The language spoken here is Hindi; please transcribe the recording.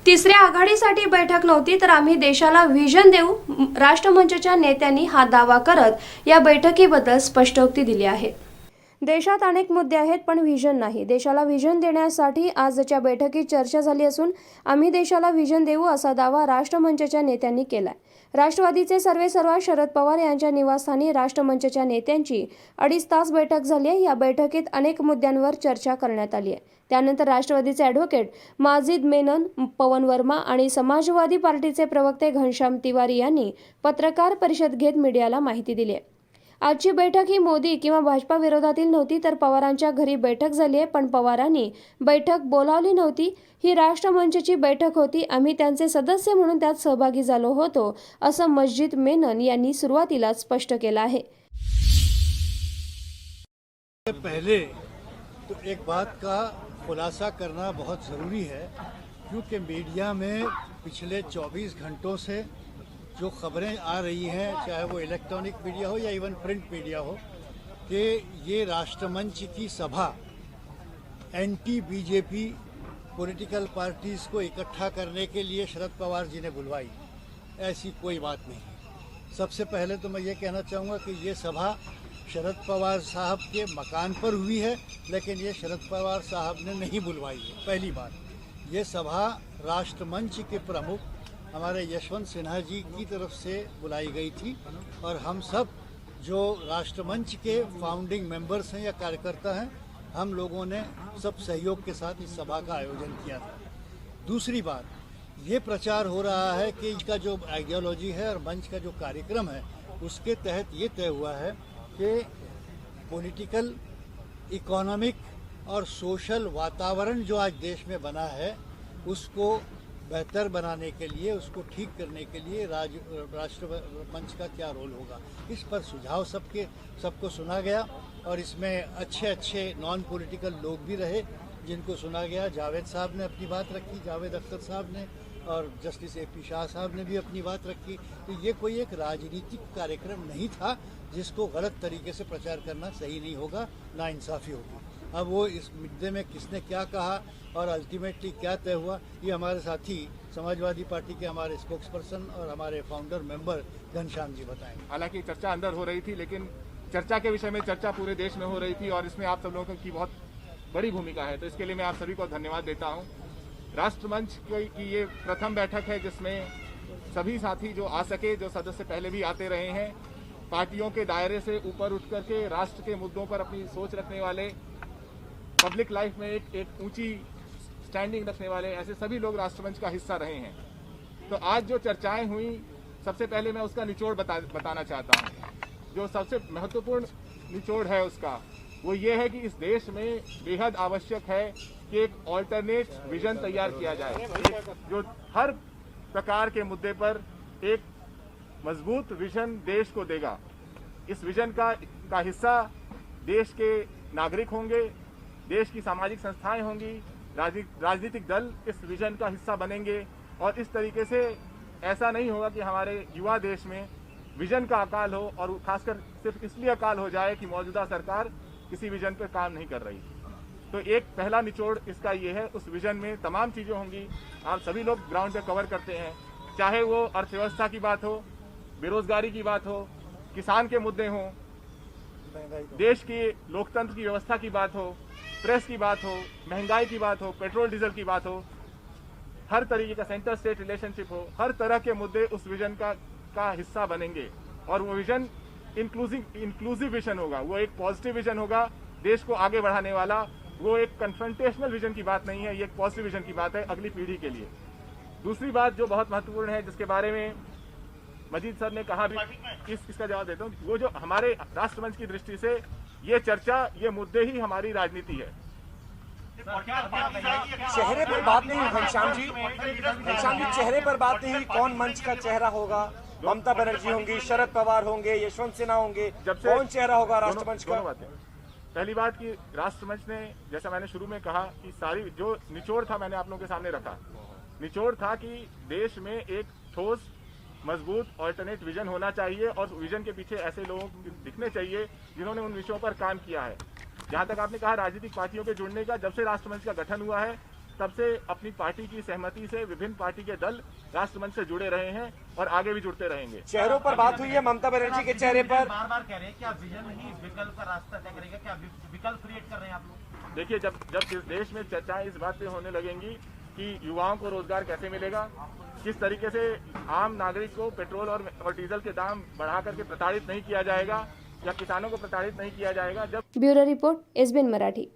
तिसऱ्या आघाडीसाठी बैठक नव्हती तर आम्ही देशाला व्हिजन देऊ, राष्ट्रमंचच्या नेत्यांनी हा दावा करत या बैठकीबद्दल स्पष्टोक्ती दिली आहे। देशात अनेक मुद्दे आहेत पण व्हिजन नाही। देशाला व्हिजन देण्यासाठी आजच्या बैठकीत चर्चा झाली असून आम्ही देशाला व्हिजन देऊ असा दावा राष्ट्रमंचच्या नेत्यांनी केलाय। राष्ट्रवादीचे सर्वेसर्वा शरद पवार यांच्या निवासस्थानी राष्ट्रमंचच्या नेत्यांची 2.5 तास बैठक झाली आहे। या बैठकीत अनेक मुद्द्यांवर चर्चा करण्यात आली आहे। त्यानंतर राष्ट्रवादीचे ॲडव्होकेट माजिद मेनन, पवन वर्मा आणि समाजवादी पार्टीचे प्रवक्ते घनश्याम तिवारी यांनी पत्रकार परिषद घेत मीडियाला माहिती दिली आहे। आजची बैठक ही मोदी किंवा भाजपा विरोधातील नव्हती तर पवारांच्या घरी बैठक झाली आहे, पण पवारांनी बैठक बोलावली नव्हती। ही राष्ट्रमंचची बैठक होती, आम्ही त्यांचे सदस्य म्हणून त्यात सहभागी झालो होतो, असं मस्जिद मेनन यांनी सुरुवातीला स्पष्ट केलं आहे। पहले तो एक बात का खुलासा करना बहुत ज़रूरी है, क्योंकि मीडिया में पिछले 24 घंटों से जो खबरें आ रही हैं, चाहे वो इलेक्ट्रॉनिक मीडिया हो या इवन प्रिंट मीडिया हो, कि ये राष्ट्रमंच की सभा एंटी बीजेपी पॉलिटिकल पार्टीज़ को इकट्ठा करने के लिए शरद पवार जी ने बुलवाई। ऐसी कोई बात नहीं। सबसे पहले तो मैं ये कहना चाहूँगा कि ये सभा शरद पवार साहब के मकान पर हुई है, लेकिन ये शरद पवार साहब ने नहीं बुलवाई है। पहली बात, ये सभा राष्ट्रमंच के प्रमुख हमारे यशवंत सिन्हा जी की तरफ से बुलाई गई थी और हम सब जो राष्ट्रमंच के फाउंडिंग मेंबर्स हैं या कार्यकर्ता हैं, हम लोगों ने सब सहयोग के साथ इस सभा का आयोजन किया था। दूसरी बात, ये प्रचार हो रहा है कि इसका जो आइडियोलॉजी है और मंच का जो कार्यक्रम है, उसके तहत ये तय हुआ है कि पॉलिटिकल, इकोनॉमिक और सोशल वातावरण जो आज देश में बना है, उसको बेहतर बनाने के लिए, उसको ठीक करने के लिए राष्ट्र मंच का क्या रोल होगा, इस पर सुझाव सबको सुना गया। और इसमें अच्छे नॉन पॉलिटिकल लोग भी रहे जिनको सुना गया। जावेद साहब ने अपनी बात रखी, जावेद अख्तर साहब ने, और जस्टिस AP शाह साहब ने भी अपनी बात रखी। तो ये कोई एक राजनीतिक कार्यक्रम नहीं था जिसको गलत तरीके से प्रचार करना सही नहीं होगा, नाइंसाफ़ी होगी। अब वो इस मुद्दे में किसने क्या कहा और अल्टीमेटली क्या तय हुआ, ये हमारे साथी समाजवादी पार्टी के हमारे स्पोक्स पर्सन और हमारे फाउंडर मेंबर घनश्याम जी बताएंगे। हालांकि चर्चा अंदर हो रही थी, लेकिन चर्चा के विषय में चर्चा पूरे देश में हो रही थी और इसमें आप सब लोगों की बहुत बड़ी भूमिका है, तो इसके लिए मैं आप सभी को धन्यवाद देता हूँ। राष्ट्रमंच की ये प्रथम बैठक है जिसमें सभी साथी जो आ सके, जो सदस्य पहले भी आते रहे हैं, पार्टियों के दायरे से ऊपर उठ करके राष्ट्र के मुद्दों पर अपनी सोच रखने वाले, पब्लिक लाइफ में एक ऊंची स्टैंडिंग रखने वाले, ऐसे सभी लोग राष्ट्रमंच का हिस्सा रहे हैं। तो आज जो चर्चाएं हुई, सबसे पहले मैं उसका निचोड़ बताना चाहता हूँ। जो सबसे महत्वपूर्ण निचोड़ है उसका वो ये है कि इस देश में बेहद आवश्यक है कि एक ऑल्टरनेट विजन तैयार किया जाए, जो हर प्रकार के मुद्दे पर एक मजबूत विजन देश को देगा। इस विजन का हिस्सा देश के नागरिक होंगे, देश की सामाजिक संस्थाएं होंगी, राजनीतिक दल इस विजन का हिस्सा बनेंगे। और इस तरीके से ऐसा नहीं होगा कि हमारे युवा देश में विजन का अकाल हो और खासकर सिर्फ इसलिए अकाल हो जाए कि मौजूदा सरकार किसी विजन पर काम नहीं कर रही। तो एक पहला निचोड़ इसका ये है, उस विजन में तमाम चीज़ें होंगी। आप सभी लोग ग्राउंड पे कवर करते हैं, चाहे वो अर्थव्यवस्था की बात हो, बेरोजगारी की बात हो, किसान के मुद्दे हों, देश की लोकतंत्र की व्यवस्था की बात हो, प्रेस की बात हो, महंगाई की बात हो, पेट्रोल डीजल की बात हो, हर तरीके का सेंटर स्टेट रिलेशनशिप हो, हर तरह के मुद्दे उस विजन का हिस्सा बनेंगे। और वो विजन इंक्लूसिव विजन होगा, वो एक पॉजिटिव विजन होगा, देश को आगे बढ़ाने वाला। वो एक कन्फ्रंटेशनल विजन की बात नहीं है, ये एक पॉजिटिव विजन की बात है अगली पीढ़ी के लिए। दूसरी बात जो बहुत महत्वपूर्ण है, जिसके बारे में मजीद सर ने कहा भी, इसका जवाब देता हूँ। वो जो हमारे राष्ट्रमंच की दृष्टि से ये चर्चा, ये मुद्दे ही हमारी राजनीति है। चेहरे पर बात नहीं घनश्याम जी, चेहरे पर बात नहीं, कौन मंच का चेहरा होगा? ममता बनर्जी होंगी, शरद पवार होंगे, यशवंत सिन्हा होंगे, कौन चेहरा होगा राष्ट्रमंच का? पहली बात कि राष्ट्रमंच ने, जैसा मैंने शुरू में कहा कि सारी जो निचोड़ था मैंने आप लोगों के सामने रखा। निचोड़ था कि देश में एक ठोस, मजबूत ऑल्टरनेट विजन होना चाहिए और विजन के पीछे ऐसे लोग दिखने चाहिए जिन्होंने उन विषयों पर काम किया है। जहाँ तक आपने कहा राजनीतिक पार्टियों के जुड़ने का, जब से राष्ट्रमंच का गठन हुआ है तब से अपनी पार्टी की सहमति से विभिन्न पार्टी के दल राष्ट्रमंच से जुड़े रहे हैं और आगे भी जुड़ते रहेंगे। चेहरों पर बात हुई है, ममता बनर्जी के चेहरे पर बार बार कह रहे हैं कि आप विजन ही विकल्प का रास्ता तय करेगा, क्या विकल्प क्रिएट कर रहे हैं आप लोग? देखिए, जब इस देश में चर्चाएं इस बात पे होने लगेंगी कि युवाओं को रोजगार कैसे मिलेगा, किस तरीके से आम नागरिक को पेट्रोल और डीजल के दाम बढ़ा करके प्रताड़ित नहीं किया जाएगा या किसानों को प्रताड़ित नहीं किया जाएगा, जब ब्युरो रिपोर्ट एसबीएन मराठी।